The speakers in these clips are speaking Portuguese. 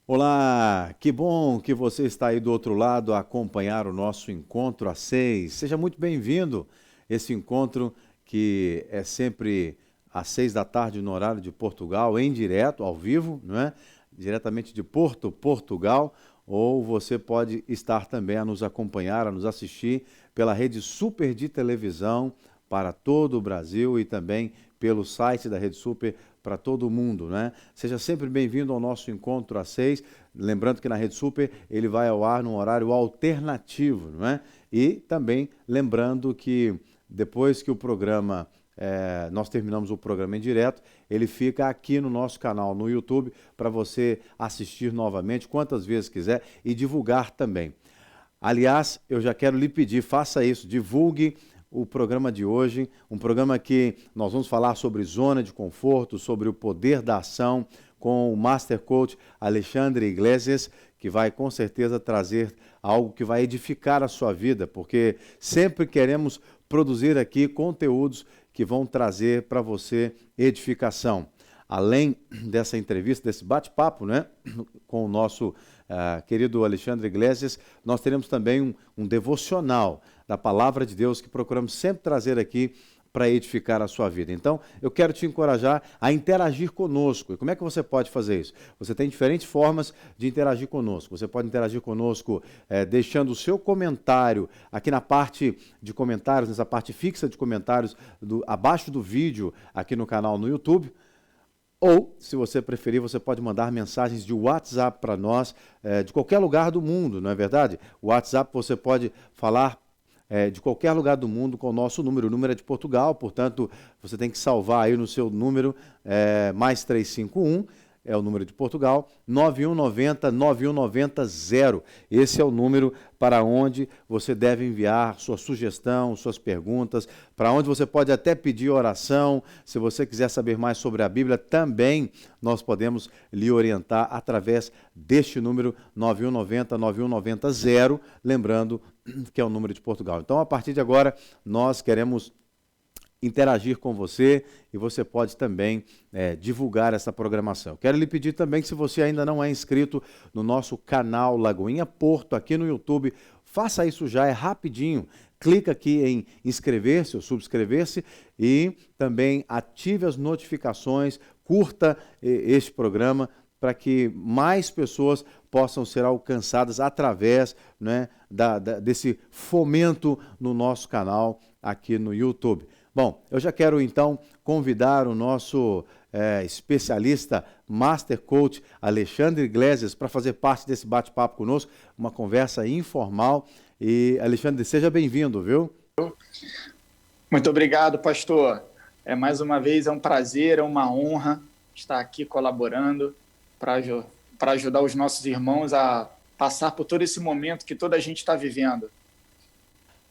Olá, que bom que você está aí do outro lado a acompanhar o nosso encontro às 6. Seja muito bem-vindo. Esse encontro que é sempre às 6 da tarde no horário de Portugal, em direto, ao vivo, não é? Diretamente de Porto, Portugal, ou você pode estar também a nos acompanhar, a nos assistir pela rede Super de televisão para todo o Brasil e também pelo site da Rede Super para todo mundo, né? Seja sempre bem-vindo ao nosso encontro às 6. Lembrando que na Rede Super ele vai ao ar num horário alternativo, não é? E também lembrando que depois que o programa, nós terminamos o programa em direto, ele fica aqui no nosso canal no YouTube para você assistir novamente quantas vezes quiser e divulgar também. Aliás, eu já quero lhe pedir, faça isso, divulgue o programa de hoje, um programa que nós vamos falar sobre zona de conforto, sobre o poder da ação, com o Master Coach Alexandre Iglesias, que vai com certeza trazer algo que vai edificar a sua vida, porque sempre queremos produzir aqui conteúdos que vão trazer para você edificação. Além dessa entrevista, desse bate-papo, né, com o nosso querido Alexandre Iglesias, nós teremos também um devocional da Palavra de Deus que procuramos sempre trazer aqui para edificar a sua vida. Então, eu quero te encorajar a interagir conosco. E como é que você pode fazer isso? Você tem diferentes formas de interagir conosco. Você pode interagir conosco deixando o seu comentário aqui na parte de comentários, nessa parte fixa de comentários abaixo do vídeo aqui no canal no YouTube. Ou, se você preferir, você pode mandar mensagens de WhatsApp para nós, de qualquer lugar do mundo, não é verdade? O WhatsApp você pode falar de qualquer lugar do mundo com o nosso número. O número é de Portugal, portanto, você tem que salvar aí no seu número, mais 351, é o número de Portugal, 9190-9190. Esse é o número para onde você deve enviar sua sugestão, suas perguntas, para onde você pode até pedir oração. Se você quiser saber mais sobre a Bíblia, também nós podemos lhe orientar através deste número 9190-9190, lembrando que é o número de Portugal. Então, a partir de agora, nós queremos interagir com você e você pode também divulgar essa programação. Quero lhe pedir também que, se você ainda não é inscrito no nosso canal Lagoinha Porto aqui no YouTube, faça isso já, é rapidinho. Clica aqui em inscrever-se ou subscrever-se e também ative as notificações, curta este programa para que mais pessoas possam ser alcançadas através, né, desse fomento no nosso canal aqui no YouTube. Bom, eu já quero então convidar o nosso especialista, Master Coach Alexandre Iglesias, para fazer parte desse bate-papo conosco, uma conversa informal. E, Alexandre, seja bem-vindo, viu? Muito obrigado, pastor. Mais uma vez é um prazer, é uma honra estar aqui colaborando para ajudar os nossos irmãos a passar por todo esse momento que toda a gente está vivendo.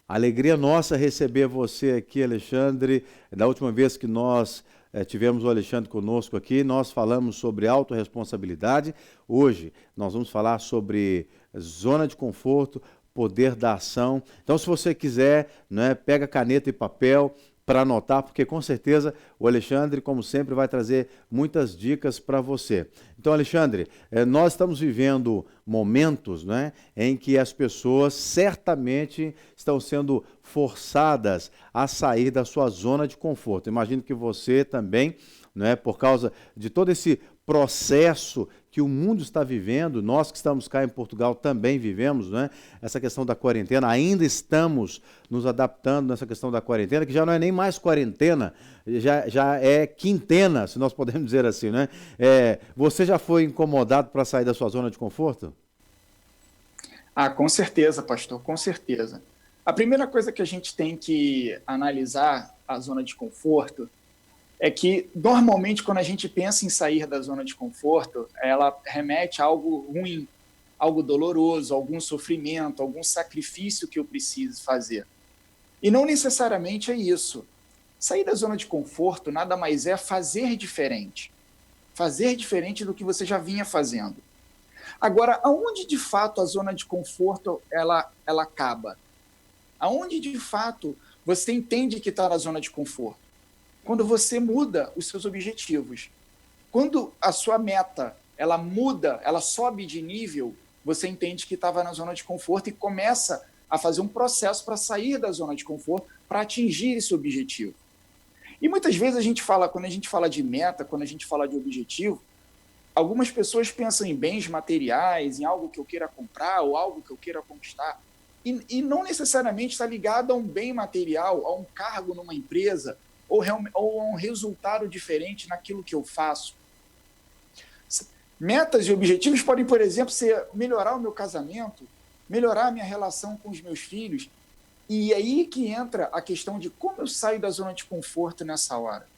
Alegria nossa receber você aqui, Alexandre. Da última vez que nós tivemos o Alexandre conosco aqui, nós falamos sobre autorresponsabilidade. Hoje nós vamos falar sobre zona de conforto, poder da ação. Então, se você quiser, né, pega caneta e papel para anotar, porque com certeza o Alexandre, como sempre, vai trazer muitas dicas para você. Então, Alexandre, nós estamos vivendo momentos, né, em que as pessoas certamente estão sendo forçadas a sair da sua zona de conforto. Imagino que você também, né, por causa de todo esse processo que o mundo está vivendo, nós que estamos cá em Portugal também vivemos, né? Essa questão da quarentena, ainda estamos nos adaptando nessa questão da quarentena, que já não é nem mais quarentena, já é quintena, se nós podemos dizer assim, né? Você já foi incomodado para sair da sua zona de conforto? Com certeza, pastor, com certeza. A primeira coisa que a gente tem que analisar a zona de conforto é que, normalmente, quando a gente pensa em sair da zona de conforto, ela remete a algo ruim, algo doloroso, algum sofrimento, algum sacrifício que eu preciso fazer. E não necessariamente é isso. Sair da zona de conforto nada mais é fazer diferente do que você já vinha fazendo. Agora, aonde de fato a zona de conforto ela acaba? Aonde de fato você entende que está na zona de conforto? Quando você muda os seus objetivos. Quando a sua meta ela muda, ela sobe de nível, você entende que estava na zona de conforto e começa a fazer um processo para sair da zona de conforto, para atingir esse objetivo. E muitas vezes quando a gente fala de meta, quando a gente fala de objetivo, algumas pessoas pensam em bens materiais, em algo que eu queira comprar ou algo que eu queira conquistar, e não necessariamente está ligado a um bem material, a um cargo numa empresa, ou a um resultado diferente naquilo que eu faço. Metas e objetivos podem, por exemplo, ser melhorar o meu casamento, melhorar a minha relação com os meus filhos, e é aí que entra a questão de como eu saio da zona de conforto nessa hora.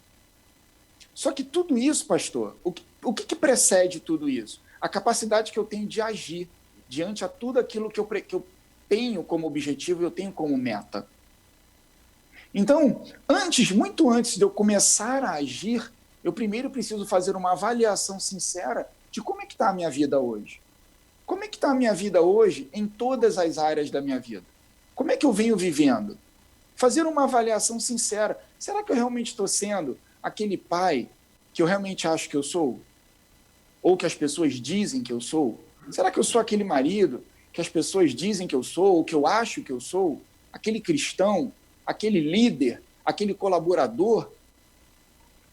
Só que tudo isso, pastor, o que precede tudo isso? A capacidade que eu tenho de agir diante a tudo aquilo que eu tenho como objetivo, eu tenho como meta. Então, muito antes de eu começar a agir, eu primeiro preciso fazer uma avaliação sincera de como é que está a minha vida hoje. Como é que está a minha vida hoje em todas as áreas da minha vida? Como é que eu venho vivendo? Fazer uma avaliação sincera. Será que eu realmente estou sendo aquele pai que eu realmente acho que eu sou? Ou que as pessoas dizem que eu sou? Será que eu sou aquele marido que as pessoas dizem que eu sou, ou que eu acho que eu sou? Aquele cristão, aquele líder, aquele colaborador?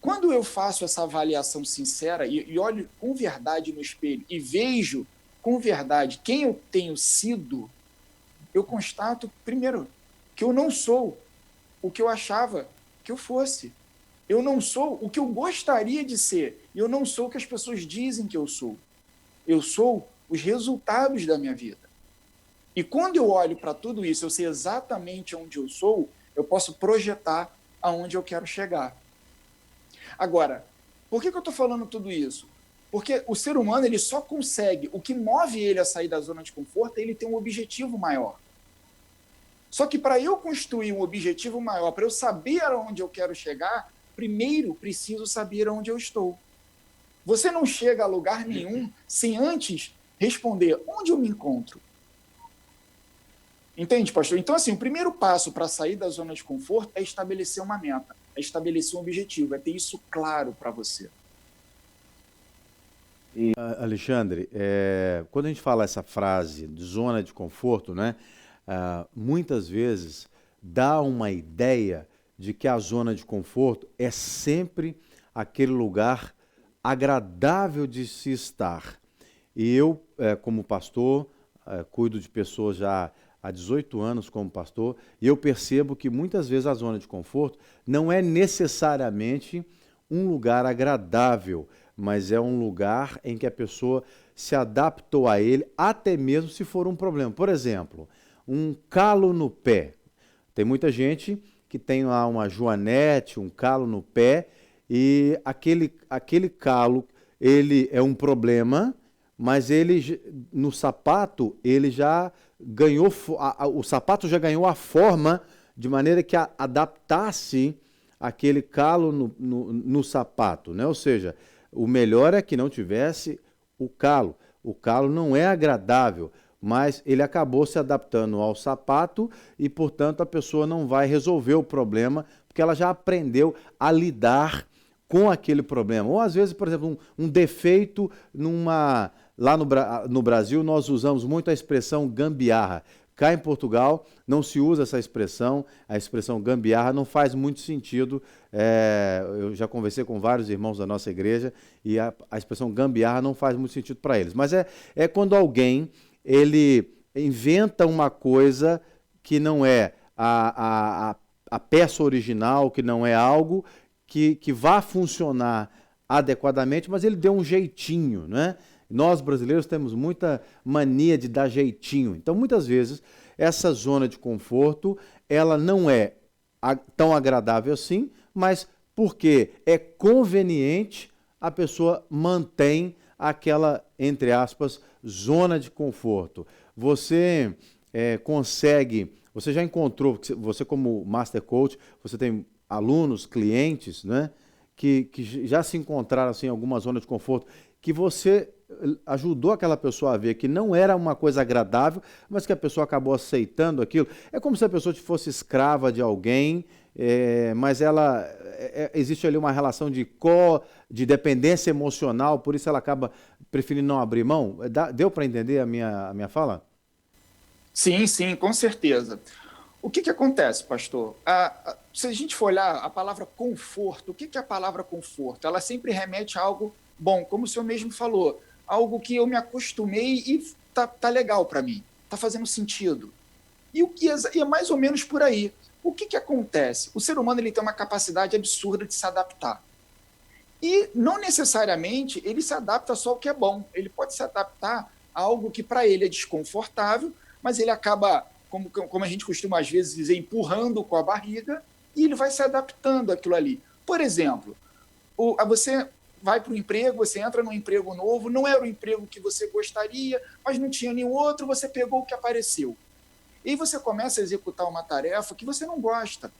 Quando eu faço essa avaliação sincera e olho com verdade no espelho e vejo com verdade quem eu tenho sido, eu constato, primeiro, que eu não sou o que eu achava que eu fosse. Eu não sou o que eu gostaria de ser. Eu não sou o que as pessoas dizem que eu sou. Eu sou os resultados da minha vida. E quando eu olho para tudo isso, eu sei exatamente onde eu sou, eu posso projetar aonde eu quero chegar. Agora, por que eu estou falando tudo isso? Porque o ser humano ele só consegue, o que move ele a sair da zona de conforto é ele ter um objetivo maior. Só que para eu construir um objetivo maior, para eu saber aonde eu quero chegar, primeiro preciso saber onde eu estou. Você não chega a lugar nenhum sem antes responder onde eu me encontro. Entende, pastor? Então, assim, o primeiro passo para sair da zona de conforto é estabelecer uma meta, é estabelecer um objetivo, é ter isso claro para você. E, Alexandre, quando a gente fala essa frase de zona de conforto, né, muitas vezes dá uma ideia de que a zona de conforto é sempre aquele lugar agradável de se estar. E eu, como pastor, cuido de pessoas já há 18 anos como pastor, e eu percebo que muitas vezes a zona de conforto não é necessariamente um lugar agradável, mas é um lugar em que a pessoa se adaptou a ele, até mesmo se for um problema. Por exemplo, um calo no pé. Tem muita gente que tem lá uma joanete, um calo no pé, e aquele calo, ele é um problema, mas ele no sapato, ele já ganhou, o sapato já ganhou a forma de maneira que adaptasse aquele calo no sapato, né? Ou seja, o melhor é que não tivesse o calo. O calo não é agradável, mas ele acabou se adaptando ao sapato e, portanto, a pessoa não vai resolver o problema, porque ela já aprendeu a lidar com aquele problema. Ou, às vezes, por exemplo, um defeito numa... Lá no Brasil, nós usamos muito a expressão gambiarra. Cá em Portugal, não se usa essa expressão, a expressão gambiarra não faz muito sentido. Eu já conversei com vários irmãos da nossa igreja e a expressão gambiarra não faz muito sentido para eles. Mas é quando alguém ele inventa uma coisa que não é a peça original, que não é algo que vá funcionar adequadamente, mas ele deu um jeitinho, né? Nós, brasileiros, temos muita mania de dar jeitinho. Então, muitas vezes, essa zona de conforto, ela não é tão agradável assim, mas porque é conveniente, a pessoa mantém aquela, entre aspas, zona de conforto. Você você já encontrou, você como Master Coach, você tem alunos, clientes, né, que já se encontraram assim, em alguma zona de conforto, que você ajudou aquela pessoa a ver que não era uma coisa agradável, mas que a pessoa acabou aceitando aquilo. É como se a pessoa fosse escrava de alguém mas existe ali uma relação de dependência emocional, por isso ela acaba preferindo não abrir mão. Deu para entender a minha fala? Sim, sim, com certeza. O que acontece, pastor? Se a gente for olhar a palavra conforto, o que é a palavra conforto? Ela sempre remete a algo bom, como o senhor mesmo falou, algo que eu me acostumei e tá legal para mim, tá fazendo sentido. E é mais ou menos por aí. O que acontece? O ser humano ele tem uma capacidade absurda de se adaptar. E não necessariamente ele se adapta só ao que é bom. Ele pode se adaptar a algo que para ele é desconfortável, mas ele acaba, como a gente costuma às vezes dizer, empurrando com a barriga, e ele vai se adaptando àquilo ali. Por exemplo, você vai para o emprego, você entra num emprego novo, não era o emprego que você gostaria, mas não tinha nenhum outro, você pegou o que apareceu. E aí você começa a executar uma tarefa que você não gosta,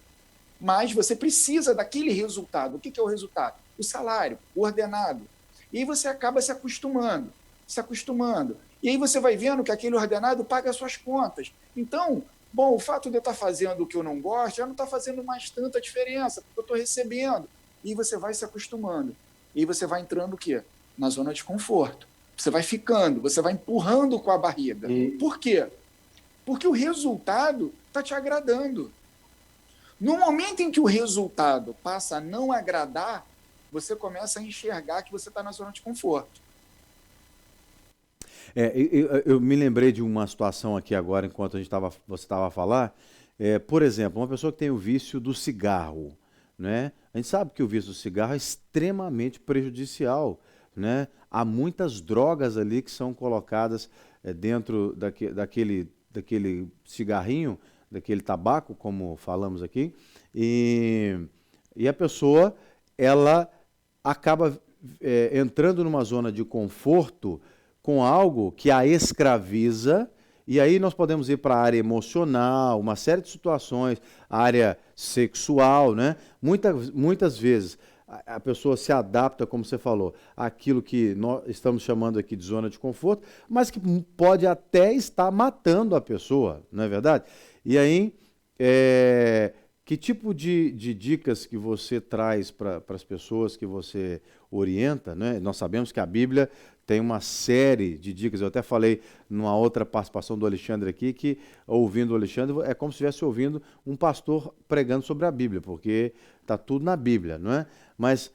mas você precisa daquele resultado. O que é o resultado? O salário, o ordenado. E aí você acaba se acostumando. E aí você vai vendo que aquele ordenado paga as suas contas. Então, bom, o fato de eu estar fazendo o que eu não gosto já não está fazendo mais tanta diferença, porque eu estou recebendo. E você vai se acostumando. E aí você vai entrando o quê? Na zona de conforto. Você vai ficando, você vai empurrando com a barriga. Por quê? Porque o resultado está te agradando. No momento em que o resultado passa a não agradar, você começa a enxergar que você está na zona de conforto. Eu me lembrei de uma situação aqui agora, enquanto você estava a falar. Por exemplo, uma pessoa que tem o vício do cigarro, né? A gente sabe que o vício do cigarro é extremamente prejudicial, né? Há muitas drogas ali que são colocadas dentro daquele cigarrinho, daquele tabaco, como falamos aqui, e a pessoa, ela acaba entrando numa zona de conforto com algo que a escraviza, e aí nós podemos ir para a área emocional, uma série de situações, a área sexual, né? Muitas vezes a pessoa se adapta, como você falou, àquilo que nós estamos chamando aqui de zona de conforto, mas que pode até estar matando a pessoa, não é verdade? E aí, que tipo de dicas que você traz para as pessoas que você orienta, né? Nós sabemos que a Bíblia tem uma série de dicas. Eu até falei numa outra participação do Alexandre aqui, que ouvindo o Alexandre é como se estivesse ouvindo um pastor pregando sobre a Bíblia, porque está tudo na Bíblia, não é? Mas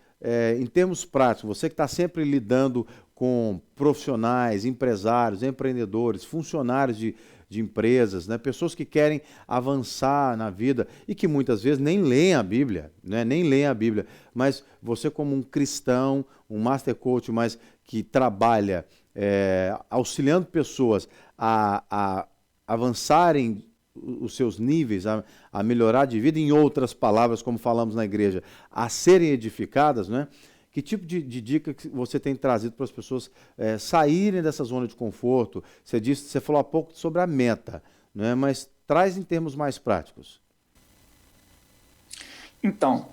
em termos práticos, você que está sempre lidando com profissionais, empresários, empreendedores, funcionários de empresas, né? Pessoas que querem avançar na vida e que muitas vezes nem leem a Bíblia, né? Nem leem a Bíblia, mas você como um cristão, um master coach, mas que trabalha auxiliando pessoas a avançarem os seus níveis, a melhorar de vida, em outras palavras, como falamos na igreja, a serem edificadas, né? Que tipo de dica que você tem trazido para as pessoas saírem dessa zona de conforto? Você falou há pouco sobre a meta, né? Mas traz em termos mais práticos. Então,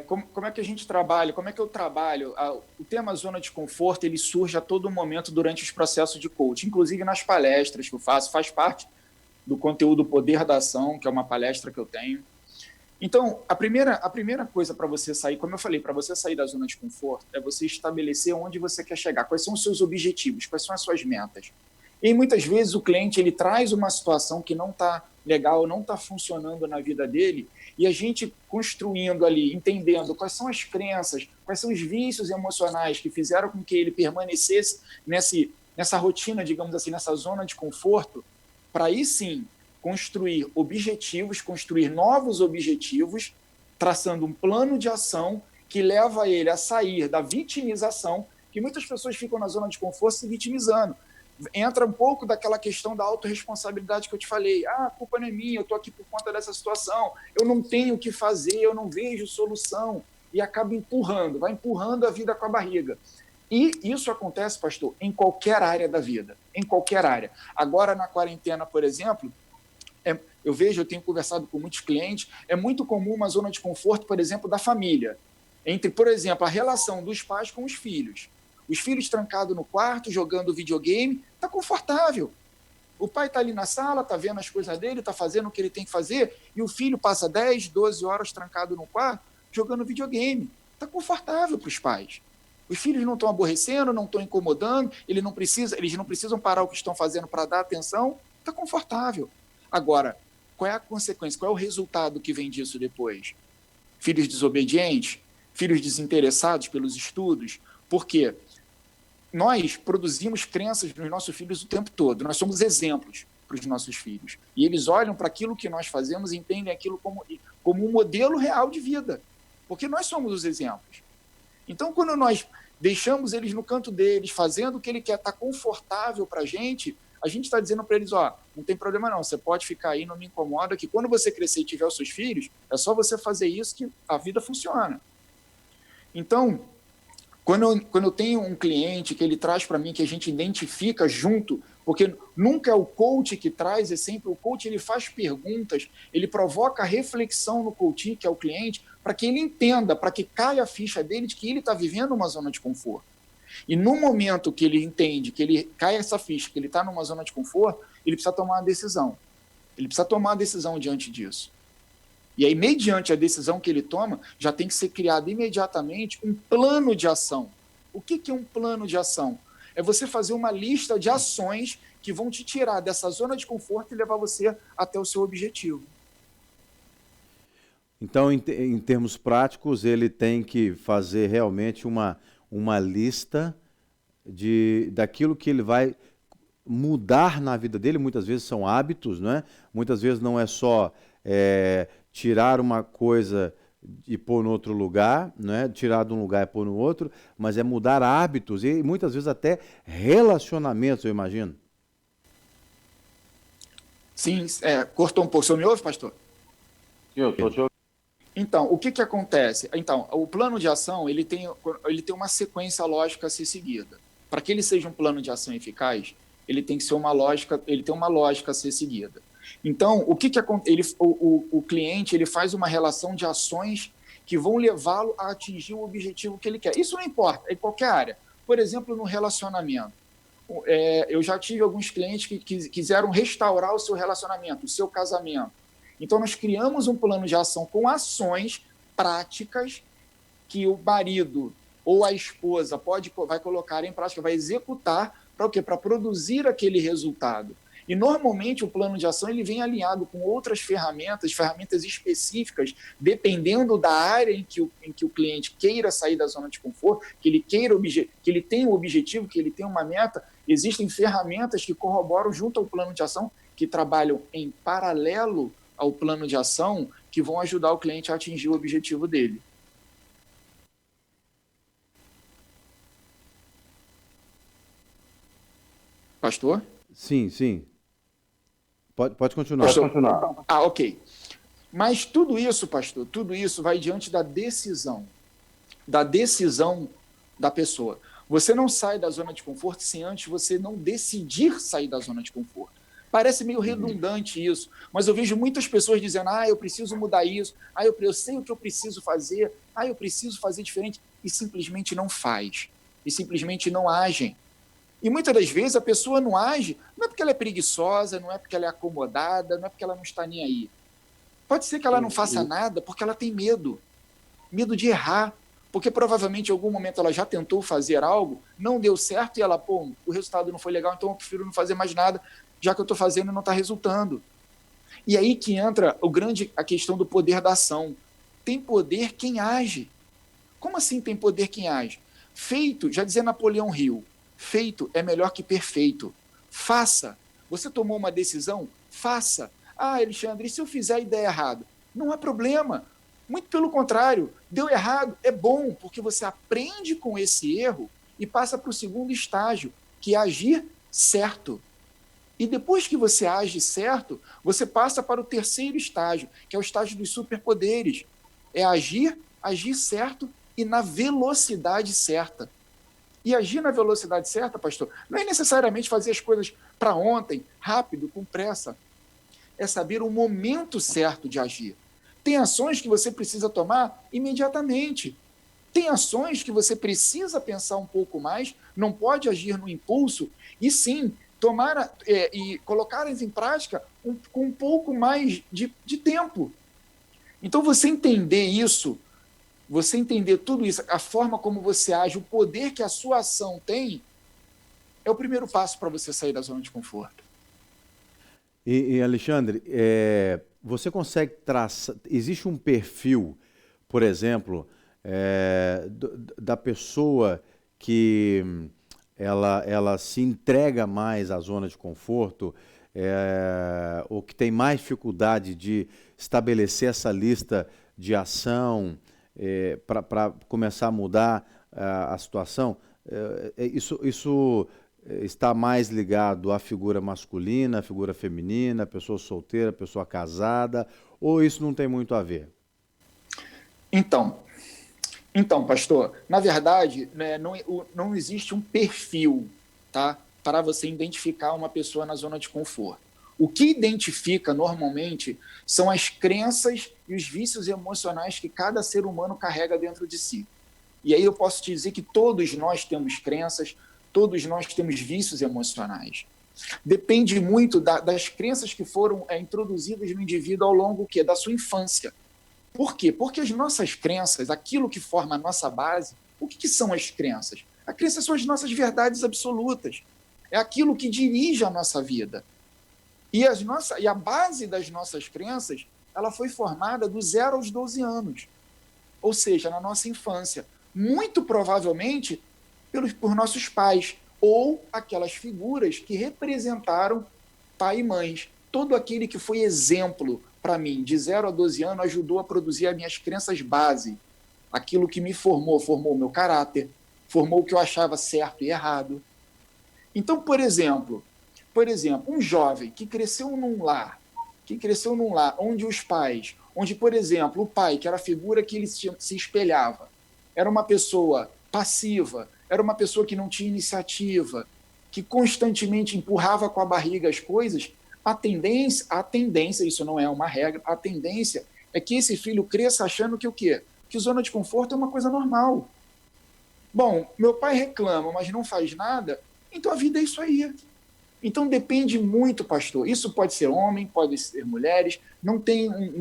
como é que a gente trabalha? Como é que eu trabalho? O tema zona de conforto ele surge a todo momento durante os processos de coaching, inclusive nas palestras que eu faço, faz parte do conteúdo Poder da Ação, que é uma palestra que eu tenho. Então, a primeira coisa para você sair, como eu falei, para você sair da zona de conforto, é você estabelecer onde você quer chegar, quais são os seus objetivos, quais são as suas metas. E muitas vezes o cliente ele traz uma situação que não está legal, não está funcionando na vida dele, e a gente construindo ali, entendendo quais são as crenças, quais são os vícios emocionais que fizeram com que ele permanecesse nessa rotina, digamos assim, nessa zona de conforto, para aí sim construir objetivos, construir novos objetivos, traçando um plano de ação que leva ele a sair da vitimização, que muitas pessoas ficam na zona de conforto se vitimizando. Entra um pouco daquela questão da autorresponsabilidade que eu te falei. A culpa não é minha, eu estou aqui por conta dessa situação, eu não tenho o que fazer, eu não vejo solução, e acaba vai empurrando a vida com a barriga. E isso acontece, pastor, em qualquer área da vida, em qualquer área. Agora, na quarentena, por exemplo, eu tenho conversado com muitos clientes, é muito comum uma zona de conforto, por exemplo, da família. Entre, por exemplo, a relação dos pais com os filhos. Os filhos trancados no quarto, jogando videogame, está confortável. O pai está ali na sala, está vendo as coisas dele, está fazendo o que ele tem que fazer, e o filho passa 10, 12 horas trancado no quarto, jogando videogame. Está confortável para os pais. Os filhos não estão aborrecendo, não estão incomodando, eles não precisam parar o que estão fazendo para dar atenção, está confortável. Agora, qual é a consequência, qual é o resultado que vem disso depois? Filhos desobedientes, filhos desinteressados pelos estudos. Por quê? Nós produzimos crenças nos nossos filhos o tempo todo, nós somos exemplos para os nossos filhos. E eles olham para aquilo que nós fazemos e entendem aquilo como um modelo real de vida, porque nós somos os exemplos. Então, quando nós deixamos eles no canto deles, fazendo o que ele quer, está confortável para a gente está dizendo para eles, não tem problema não, você pode ficar aí, não me incomoda, que quando você crescer e tiver os seus filhos, é só você fazer isso que a vida funciona. Então, quando eu tenho um cliente que ele traz para mim, que a gente identifica junto, porque nunca é o coach que traz, é sempre o coach, ele faz perguntas, ele provoca reflexão no coach, que é o cliente, para que ele entenda, para que caia a ficha dele de que ele está vivendo uma zona de conforto. E no momento que ele entende, que ele cai essa ficha, que ele está numa zona de conforto, ele precisa tomar uma decisão. Ele precisa tomar uma decisão diante disso. E aí, mediante a decisão que ele toma, já tem que ser criado imediatamente um plano de ação. O que é um plano de ação? É você fazer uma lista de ações que vão te tirar dessa zona de conforto e levar você até o seu objetivo. Então, em termos práticos, ele tem que fazer realmente uma lista daquilo que ele vai mudar na vida dele. Muitas vezes são hábitos, né? Muitas vezes não é só tirar uma coisa e pôr no outro lugar, né? Tirar de um lugar e pôr no outro, mas é mudar hábitos e muitas vezes até relacionamentos, eu imagino. Sim, cortou um pouco. O senhor me ouve, pastor? Eu estou te ouvindo. Então, o que acontece? Então, o plano de ação ele tem uma sequência lógica a ser seguida. Para que ele seja um plano de ação eficaz, ele tem que ser ele tem uma lógica a ser seguida. Então, o cliente ele faz uma relação de ações que vão levá-lo a atingir o objetivo que ele quer. Isso não importa, em qualquer área. Por exemplo, no relacionamento. Eu já tive alguns clientes que quiseram restaurar o seu relacionamento, o seu casamento. Então, nós criamos um plano de ação com ações práticas que o marido ou a esposa vai colocar em prática, vai executar para o quê? Para produzir aquele resultado. E, normalmente, o plano de ação ele vem alinhado com outras ferramentas específicas, dependendo da área em que o cliente queira sair da zona de conforto, que ele tenha um objetivo, que ele tenha uma meta. Existem ferramentas que corroboram junto ao plano de ação, que trabalham em paralelo ao plano de ação, que vão ajudar o cliente a atingir o objetivo dele. Pastor? Sim. Pode continuar. Pode continuar. Ok. Mas tudo isso, pastor, tudo isso vai diante da decisão da pessoa. Você não sai da zona de conforto sem antes você não decidir sair da zona de conforto. Parece meio redundante isso, mas eu vejo muitas pessoas dizendo, eu preciso mudar isso, eu sei o que eu preciso fazer, eu preciso fazer diferente, e simplesmente não faz, e simplesmente não agem. E muitas das vezes a pessoa não age, não é porque ela é preguiçosa, não é porque ela é acomodada, não é porque ela não está nem aí. Pode ser que ela não faça nada porque ela tem medo de errar, porque provavelmente em algum momento ela já tentou fazer algo, não deu certo e ela, o resultado não foi legal, então eu prefiro não fazer mais nada, já que eu estou fazendo e não está resultando. E aí que entra a questão do poder da ação. Tem poder quem age. Como assim tem poder quem age? Feito, já dizia Napoleão Hill, feito é melhor que perfeito. Faça. Você tomou uma decisão? Faça. Alexandre, e se eu fizer a ideia errada? Não há problema. Muito pelo contrário, deu errado, é bom, porque você aprende com esse erro e passa para o segundo estágio, que é agir certo. E depois que você age certo, você passa para o terceiro estágio, que é o estágio dos superpoderes. É agir certo e na velocidade certa. E agir na velocidade certa, pastor, não é necessariamente fazer as coisas para ontem, rápido, com pressa. É saber o momento certo de agir. Tem ações que você precisa tomar imediatamente. Tem ações que você precisa pensar um pouco mais, não pode agir no impulso, e sim, e colocá-las em prática com um pouco mais de tempo. Então, você entender isso, você entender tudo isso, a forma como você age, o poder que a sua ação tem, é o primeiro passo para você sair da zona de conforto. E Alexandre, você consegue traçar, existe um perfil, por exemplo, da pessoa que ela se entrega mais à zona de conforto, ou que tem mais dificuldade de estabelecer essa lista de ação para começar a mudar a situação? Isso está mais ligado à figura masculina, à figura feminina, pessoa solteira, pessoa casada, ou isso não tem muito a ver? Então, pastor, na verdade, né, não existe um perfil, tá, para você identificar uma pessoa na zona de conforto. O que identifica normalmente são as crenças e os vícios emocionais que cada ser humano carrega dentro de si. E aí eu posso te dizer que todos nós temos crenças, todos nós temos vícios emocionais. Depende muito das crenças que foram introduzidas no indivíduo ao longo da sua infância. Por quê? Porque as nossas crenças, aquilo que forma a nossa base, o que são as crenças? As crenças são as nossas verdades absolutas. É aquilo que dirige a nossa vida. E a base das nossas crenças, ela foi formada do 0 aos 12 anos. Ou seja, na nossa infância. Muito provavelmente por nossos pais, ou aquelas figuras que representaram pai e mães. Todo aquele que foi exemplo para mim, de 0 a 12 anos, ajudou a produzir as minhas crenças base. Aquilo que me formou o meu caráter, formou o que eu achava certo e errado. Então, por exemplo, um jovem que cresceu num lar onde os pais, por exemplo, o pai, que era a figura que ele se espelhava, era uma pessoa passiva, era uma pessoa que não tinha iniciativa, que constantemente empurrava com a barriga as coisas, a tendência, isso não é uma regra, a tendência é que esse filho cresça achando que o quê? Que zona de conforto é uma coisa normal. Bom, meu pai reclama, mas não faz nada, então a vida é isso aí. Então depende muito, pastor. Isso pode ser homem, pode ser mulheres,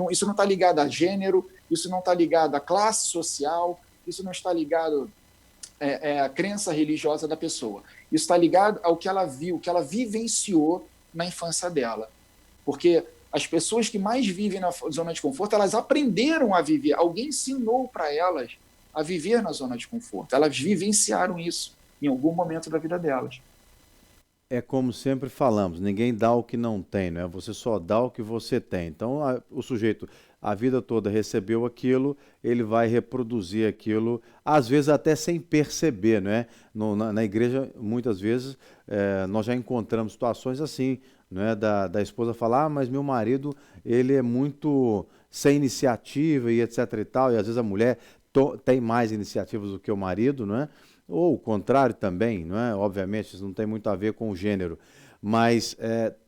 isso não está ligado a gênero, isso não está ligado à classe social, isso não está ligado à crença religiosa da pessoa. Isso está ligado ao que ela viu, o que ela vivenciou na infância dela. Porque as pessoas que mais vivem na zona de conforto, elas aprenderam a viver. Alguém ensinou para elas a viver na zona de conforto. Elas vivenciaram isso em algum momento da vida delas. É como sempre falamos, ninguém dá o que não tem, né? Você só dá o que você tem. Então, o sujeito, a vida toda recebeu aquilo, ele vai reproduzir aquilo, às vezes até sem perceber, né? Na igreja, muitas vezes, nós já encontramos situações assim, né? Da esposa falar, mas meu marido, ele é muito sem iniciativa e etc e tal, e às vezes a mulher tem mais iniciativas do que o marido, não é? Ou o contrário também, não é? Obviamente, isso não tem muito a ver com o gênero, mas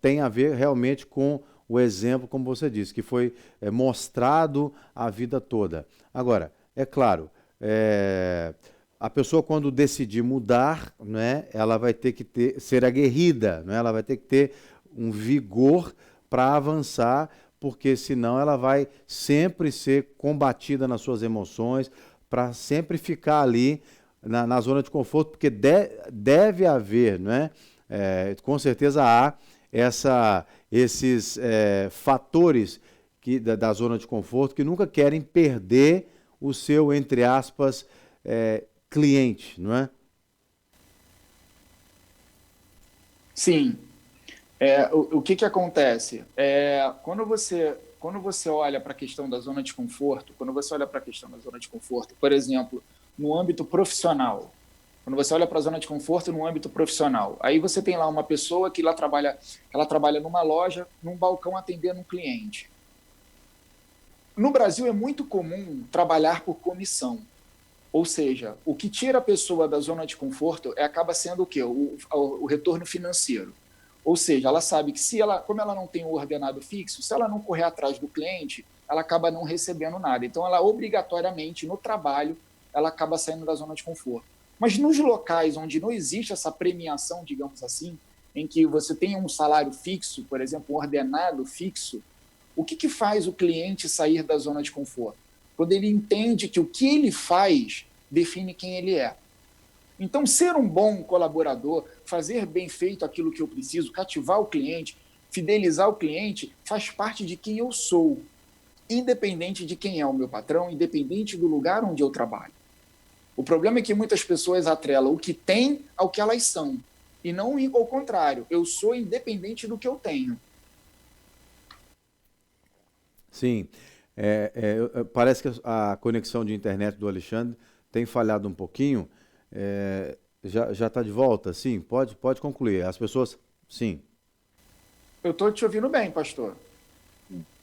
tem a ver realmente com o exemplo, como você disse, que foi mostrado a vida toda. Agora, é claro, a pessoa quando decidir mudar, né, ela vai ter que ser aguerrida, né? Ela vai ter que ter um vigor para avançar, porque senão ela vai sempre ser combatida nas suas emoções, para sempre ficar ali na zona de conforto, porque deve haver, né? Com certeza há esses fatores da zona de conforto que nunca querem perder o seu, entre aspas, cliente, não é? Sim. O que acontece? Quando você olha para a questão da zona de conforto, por exemplo, no âmbito profissional, quando você olha para a zona de conforto no âmbito profissional, aí você tem lá uma pessoa que ela trabalha numa loja, num balcão atendendo um cliente. No Brasil é muito comum trabalhar por comissão, ou seja, o que tira a pessoa da zona de conforto acaba sendo o quê? O retorno financeiro. Ou seja, ela sabe que como ela não tem um ordenado fixo, se ela não correr atrás do cliente, ela acaba não recebendo nada. Então, ela obrigatoriamente, no trabalho, ela acaba saindo da zona de conforto. Mas nos locais onde não existe essa premiação, digamos assim, em que você tem um salário fixo, por exemplo, um ordenado fixo, o que faz o cliente sair da zona de conforto? Quando ele entende que o que ele faz define quem ele é. Então, ser um bom colaborador, fazer bem feito aquilo que eu preciso, cativar o cliente, fidelizar o cliente, faz parte de quem eu sou, independente de quem é o meu patrão, independente do lugar onde eu trabalho. O problema é que muitas pessoas atrelam o que têm ao que elas são, e não ao contrário. Eu sou independente do que eu tenho. Sim, parece que a conexão de internet do Alexandre tem falhado um pouquinho. Já está de volta? Sim, pode concluir. As pessoas, sim. Eu estou te ouvindo bem, pastor.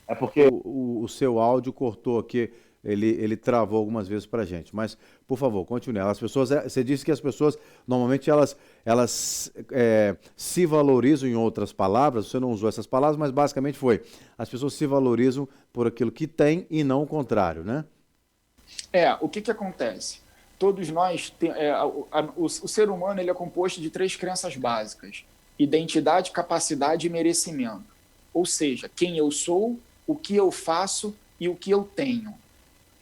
É porque O seu áudio cortou aqui, ele travou algumas vezes para a gente. Mas, por favor, continue. As pessoas, você disse que as pessoas, normalmente, elas se valorizam, em outras palavras, você não usou essas palavras, mas basicamente foi, as pessoas se valorizam por aquilo que têm e não o contrário, né? O que acontece? Todos nós, o ser humano ele é composto de 3 crenças básicas: identidade, capacidade e merecimento. Ou seja, quem eu sou, o que eu faço e o que eu tenho.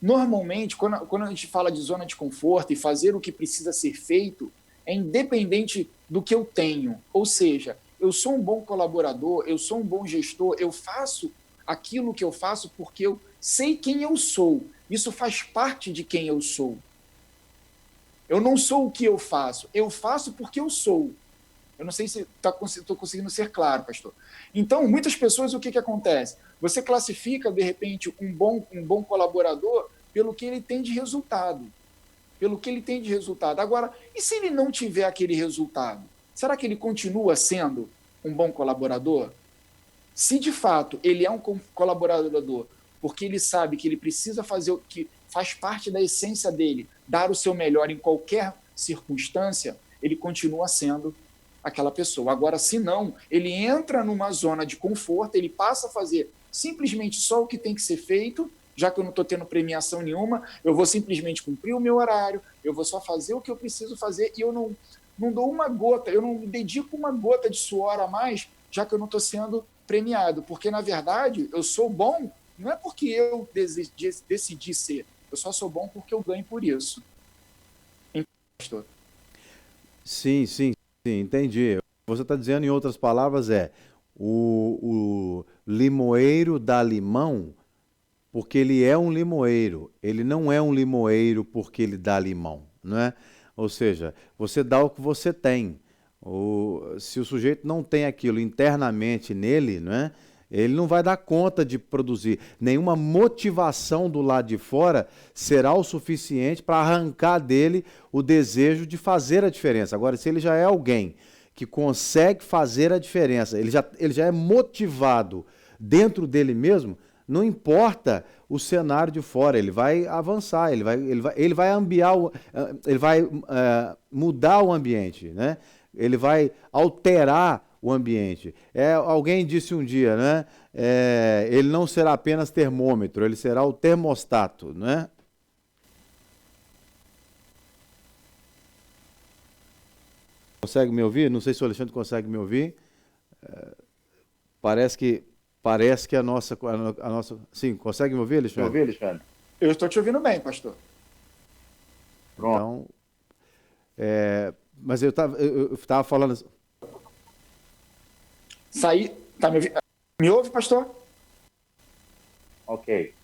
Normalmente, quando a gente fala de zona de conforto e fazer o que precisa ser feito, é independente do que eu tenho. Ou seja, eu sou um bom colaborador, eu sou um bom gestor, eu faço aquilo que eu faço porque eu sei quem eu sou. Isso faz parte de quem eu sou. Eu não sou o que eu faço porque eu sou. Eu não sei se estou conseguindo ser claro, pastor. Então, muitas pessoas, o que acontece? Você classifica, de repente, um bom colaborador pelo que ele tem de resultado. Agora, e se ele não tiver aquele resultado? Será que ele continua sendo um bom colaborador? Se, de fato, ele é um colaborador porque ele sabe que ele precisa fazer o que faz parte da essência dele, dar o seu melhor em qualquer circunstância, ele continua sendo aquela pessoa. Agora, se não, ele entra numa zona de conforto, ele passa a fazer simplesmente só o que tem que ser feito, já que eu não estou tendo premiação nenhuma, eu vou simplesmente cumprir o meu horário, eu vou só fazer o que eu preciso fazer e eu não dou uma gota, eu não me dedico uma gota de suor a mais, já que eu não estou sendo premiado. Porque, na verdade, eu sou bom, não é porque eu decidi ser, eu só sou bom porque eu ganho por isso. Então, pastor. Sim, entendi. Você está dizendo, em outras palavras, o limoeiro dá limão porque ele é um limoeiro. Ele não é um limoeiro porque ele dá limão, não é? Ou seja, você dá o que você tem. Se o sujeito não tem aquilo internamente nele, não é? Ele não vai dar conta de produzir. Nenhuma motivação do lado de fora será o suficiente para arrancar dele o desejo de fazer a diferença. Agora, se ele já é alguém que consegue fazer a diferença, ele já é motivado dentro dele mesmo, não importa o cenário de fora, ele vai avançar, ele vai mudar o ambiente, né? Ele vai alterar o ambiente. Alguém disse um dia, né? Ele não será apenas termômetro, ele será o termostato, né? Consegue me ouvir? Não sei se o Alexandre consegue me ouvir. Parece que a nossa... Sim, consegue me ouvir, Alexandre? Eu estou te ouvindo bem, pastor. Pronto. Então, mas eu estava falando... Tá me ouvindo? Me ouve, pastor? Ok.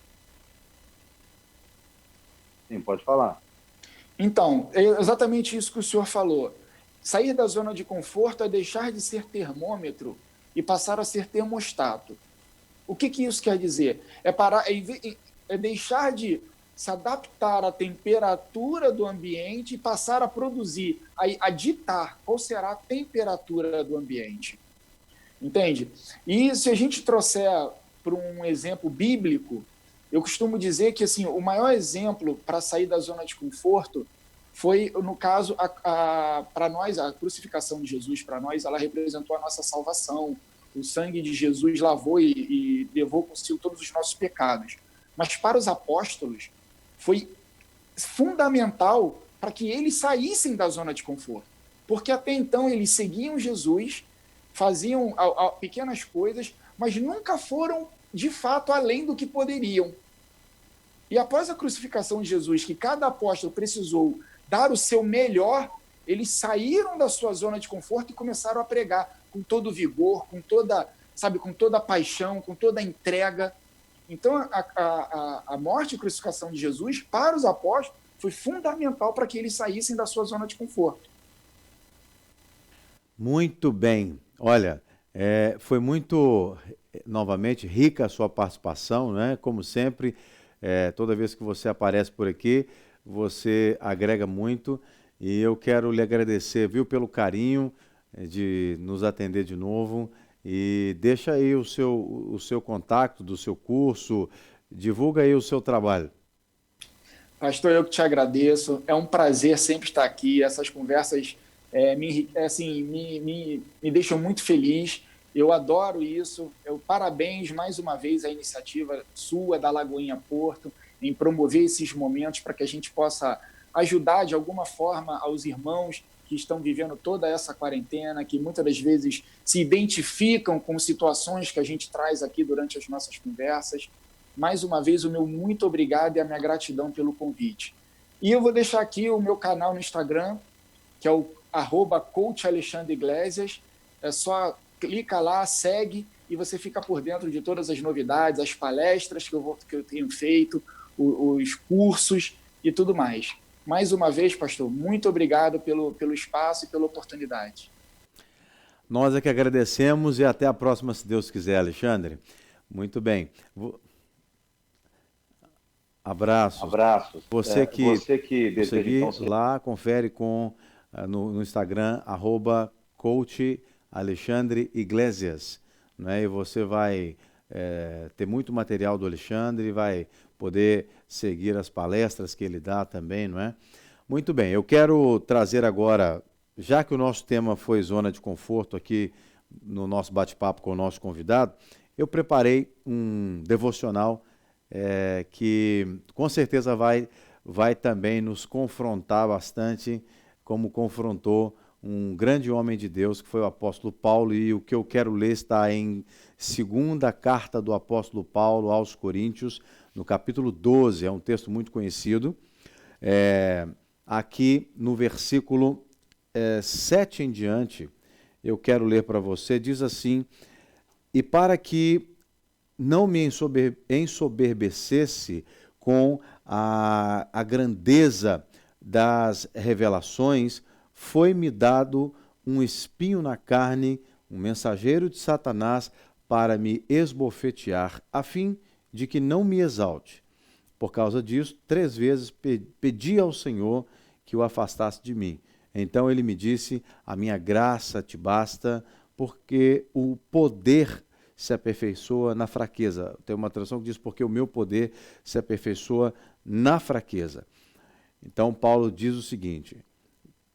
Sim, pode falar. Então, é exatamente isso que o senhor falou. Sair da zona de conforto é deixar de ser termômetro e passar a ser termostato. O que isso quer dizer? É deixar de se adaptar à temperatura do ambiente e passar a produzir, a ditar qual será a temperatura do ambiente. Entende? E se a gente trouxer para um exemplo bíblico, eu costumo dizer que assim, o maior exemplo para sair da zona de conforto foi, no caso, para nós, a crucificação de Jesus, para nós, ela representou a nossa salvação. O sangue de Jesus lavou e levou consigo todos os nossos pecados. Mas para os apóstolos, foi fundamental para que eles saíssem da zona de conforto. Porque até então eles seguiam Jesus, faziam pequenas coisas, mas nunca foram, de fato, além do que poderiam. E após a crucificação de Jesus, que cada apóstolo precisou dar o seu melhor, eles saíram da sua zona de conforto e começaram a pregar com todo vigor, com toda a paixão, com toda a entrega. Então, a morte e crucificação de Jesus, para os apóstolos, foi fundamental para que eles saíssem da sua zona de conforto. Muito bem. Olha, foi muito, novamente, rica a sua participação, né? Como sempre, toda vez que você aparece por aqui, você agrega muito. E eu quero lhe agradecer, viu, pelo carinho de nos atender de novo. E deixa aí o seu contato do seu curso, divulga aí o seu trabalho. Pastor, eu que te agradeço. É um prazer sempre estar aqui. Essas conversas me deixam muito feliz. Eu adoro isso. Parabéns mais uma vez à iniciativa sua, da Lagoinha Porto, em promover esses momentos para que a gente possa ajudar de alguma forma aos irmãos que estão vivendo toda essa quarentena, que muitas das vezes se identificam com situações que a gente traz aqui durante as nossas conversas. Mais uma vez, o meu muito obrigado e a minha gratidão pelo convite. E eu vou deixar aqui o meu canal no Instagram, que é o @coachalexandreiglesias. É só clica lá, segue, e você fica por dentro de todas as novidades, as palestras que eu tenho feito, os cursos e tudo mais. Mais uma vez, pastor, muito obrigado pelo espaço e pela oportunidade. Nós é que agradecemos e até a próxima, se Deus quiser, Alexandre. Muito bem. Abraços. Abraços. Você que deseja então, lá, confere no Instagram, @coach Alexandre Iglesias, né? E você vai ter muito material do Alexandre, vai poder seguir as palestras que ele dá também, não é? Muito bem, eu quero trazer agora, já que o nosso tema foi zona de conforto aqui no nosso bate-papo com o nosso convidado, eu preparei um devocional que com certeza vai também nos confrontar bastante, como confrontou um grande homem de Deus, que foi o apóstolo Paulo, e o que eu quero ler está em segunda carta do apóstolo Paulo aos Coríntios, no capítulo 12, é um texto muito conhecido. Aqui no versículo 7 em diante, eu quero ler para você, diz assim: e para que não me ensoberbecesse com a grandeza das revelações, foi-me dado um espinho na carne, um mensageiro de Satanás, para me esbofetear, a fim de que não me exalte. Por causa disso, 3 vezes pedi ao Senhor que o afastasse de mim. Então ele me disse: a minha graça te basta, porque o poder se aperfeiçoa na fraqueza. Tem uma tradução que diz: porque o meu poder se aperfeiçoa na fraqueza. Então Paulo diz o seguinte: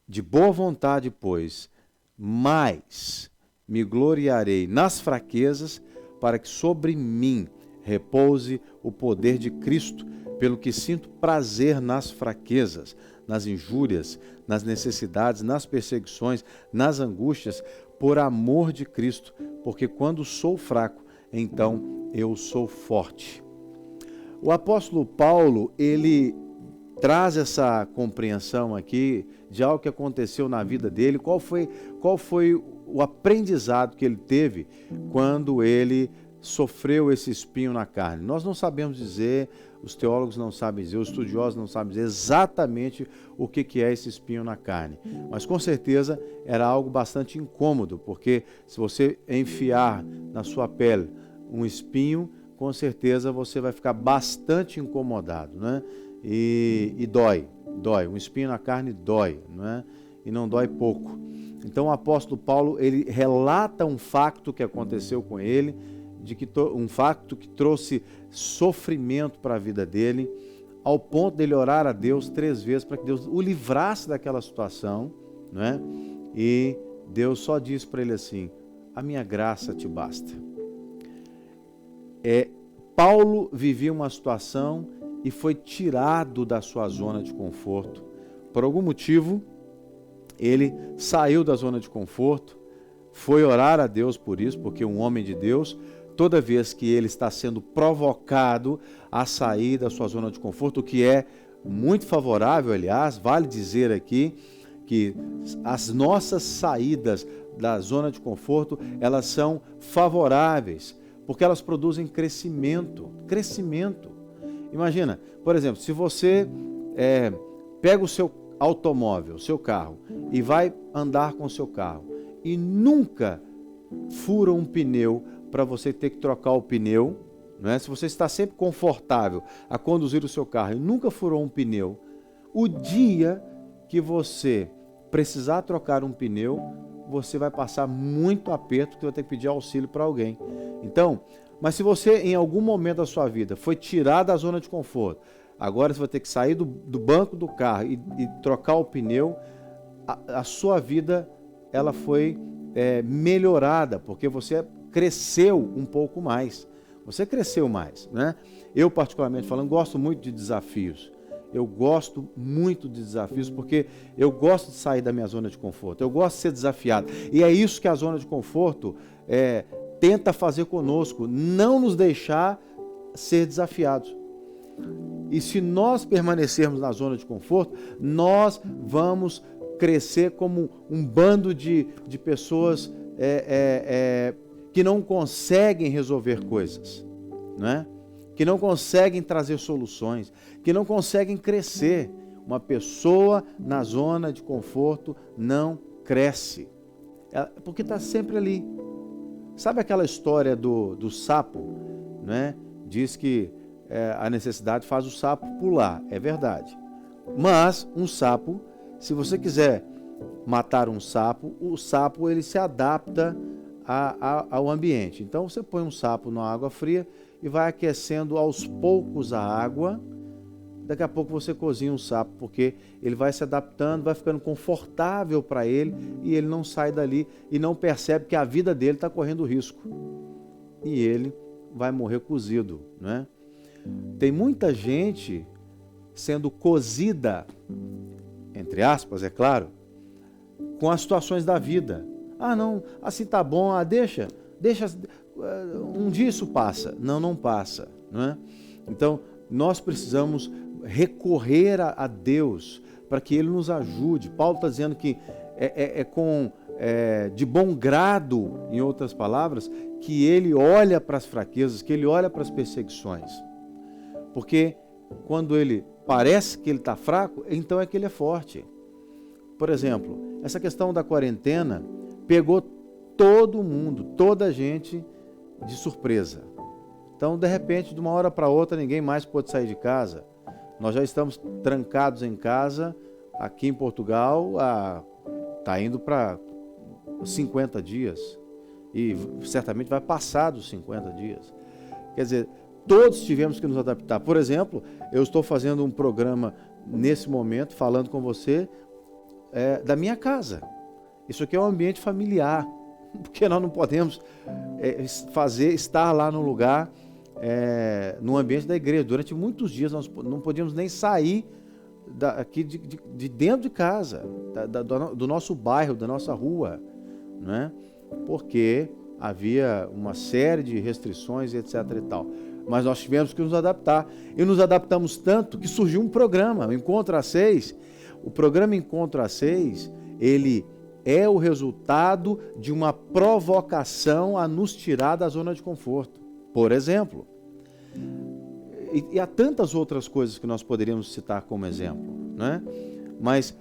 de boa vontade, pois, mais me gloriarei nas fraquezas, para que sobre mim repouse o poder de Cristo, pelo que sinto prazer nas fraquezas, nas injúrias, nas necessidades, nas perseguições, nas angústias, por amor de Cristo, porque quando sou fraco, então eu sou forte. O apóstolo Paulo, ele traz essa compreensão aqui de algo que aconteceu na vida dele. Qual foi o aprendizado que ele teve quando ele sofreu esse espinho na carne? Nós não sabemos dizer, os teólogos não sabem dizer, os estudiosos não sabem dizer exatamente o que é esse espinho na carne. Mas com certeza era algo bastante incômodo, porque se você enfiar na sua pele um espinho, com certeza você vai ficar bastante incomodado, né? E dói. Um espinho na carne dói, não é? E não dói pouco. Então o apóstolo Paulo, ele relata um fato que aconteceu com ele, um fato que trouxe sofrimento para a vida dele, ao ponto dele orar a Deus 3 vezes para que Deus o livrasse daquela situação, não é? E Deus só disse para ele assim: a minha graça te basta. Paulo vivia uma situação e foi tirado da sua zona de conforto. Por algum motivo, ele saiu da zona de conforto, foi orar a Deus por isso, porque um homem de Deus, toda vez que ele está sendo provocado a sair da sua zona de conforto, o que é muito favorável, aliás, vale dizer aqui que as nossas saídas da zona de conforto, elas são favoráveis, porque elas produzem crescimento. Imagina, por exemplo, se você pega o seu automóvel, o seu carro, e vai andar com o seu carro, e nunca fura um pneu para você ter que trocar o pneu, não é? Se você está sempre confortável a conduzir o seu carro e nunca furou um pneu, o dia que você precisar trocar um pneu, você vai passar muito aperto, que vai ter que pedir auxílio para alguém. Então, mas se você em algum momento da sua vida foi tirado da zona de conforto, agora você vai ter que sair do banco do carro e trocar o pneu, a sua vida ela foi melhorada, porque você cresceu um pouco mais. Você cresceu mais, né? Eu, particularmente falando, gosto muito de desafios. Eu gosto muito de desafios porque eu gosto de sair da minha zona de conforto. Eu gosto de ser desafiado. E é isso que a zona de conforto tenta fazer conosco, não nos deixar ser desafiados. E se nós permanecermos na zona de conforto, nós vamos crescer como um bando de pessoas que não conseguem resolver coisas, né? Que não conseguem trazer soluções, que não conseguem crescer. Uma pessoa na zona de conforto não cresce, porque está sempre ali. Sabe aquela história do sapo, né? Diz que a necessidade faz o sapo pular, é verdade. Mas um sapo, se você quiser matar um sapo, o sapo ele se adapta ao ambiente. Então você põe um sapo na água fria e vai aquecendo aos poucos a água. Daqui a pouco você cozinha um sapo, porque ele vai se adaptando, vai ficando confortável para ele e ele não sai dali e não percebe que a vida dele está correndo risco. E ele vai morrer cozido, né? Tem muita gente sendo cozida, entre aspas, é claro, com as situações da vida. Ah, não, assim tá bom, deixa, um dia isso passa. Não passa, não é? Então, nós precisamos recorrer a Deus para que Ele nos ajude. Paulo está dizendo que de bom grado, em outras palavras, que Ele olha para as fraquezas, que Ele olha para as perseguições. Porque quando Ele parece que Ele está fraco, então é que Ele é forte. Por exemplo, essa questão da quarentena pegou todo mundo, toda a gente de surpresa. Então, de repente, de uma hora para outra, ninguém mais pôde sair de casa. Nós já estamos trancados em casa, aqui em Portugal, está indo para 50 dias. E certamente vai passar dos 50 dias. Quer dizer, todos tivemos que nos adaptar. Por exemplo, eu estou fazendo um programa nesse momento, falando com você, da minha casa. Isso aqui é um ambiente familiar, porque nós não podemos estar lá no lugar, no ambiente da igreja. Durante muitos dias nós não podíamos nem sair aqui de dentro de casa, do nosso bairro, da nossa rua, né? Porque havia uma série de restrições, etc. e tal. Mas nós tivemos que nos adaptar. E nos adaptamos tanto que surgiu um programa, o Encontro A6. O programa Encontro A6, ele é o resultado de uma provocação a nos tirar da zona de conforto. Por exemplo, e há tantas outras coisas que nós poderíamos citar como exemplo, né? Mas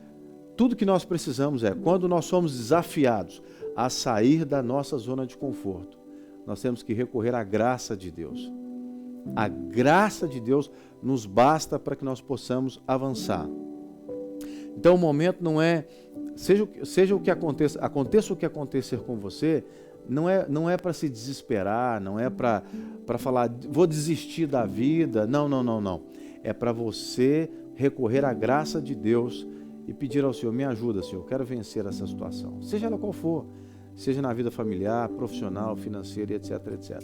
tudo que nós precisamos quando nós somos desafiados a sair da nossa zona de conforto, nós temos que recorrer à graça de Deus. A graça de Deus nos basta para que nós possamos avançar. Então o momento não é, seja o que aconteça o que acontecer com você, não é para se desesperar, não é para falar, vou desistir da vida, não. É para você recorrer à graça de Deus e pedir ao Senhor, me ajuda, Senhor, eu quero vencer essa situação, seja ela qual for, seja na vida familiar, profissional, financeira, etc, etc.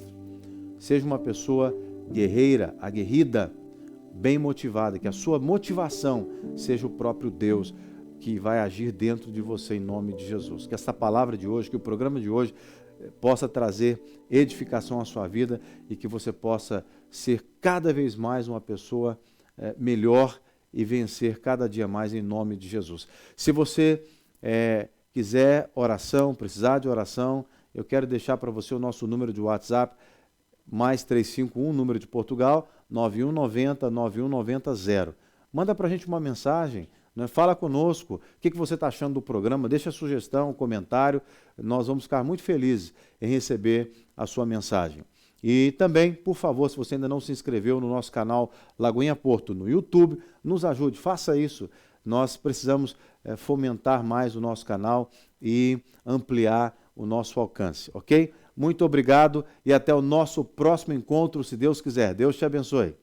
Seja uma pessoa guerreira, aguerrida, bem motivada, que a sua motivação seja o próprio Deus, que vai agir dentro de você em nome de Jesus. Que essa palavra de hoje, que o programa de hoje possa trazer edificação à sua vida e que você possa ser cada vez mais uma pessoa melhor e vencer cada dia mais em nome de Jesus. Se você quiser oração, precisar de oração, eu quero deixar para você o nosso número de WhatsApp, mais 351, número de Portugal, 9190-9190. Manda para a gente uma mensagem, né? Fala conosco, o que você está achando do programa, deixa a sugestão, comentário, nós vamos ficar muito felizes em receber a sua mensagem. E também, por favor, se você ainda não se inscreveu no nosso canal Lagoinha Porto no YouTube, nos ajude, faça isso. Nós precisamos fomentar mais o nosso canal e ampliar o nosso alcance, ok? Muito obrigado e até o nosso próximo encontro, se Deus quiser. Deus te abençoe.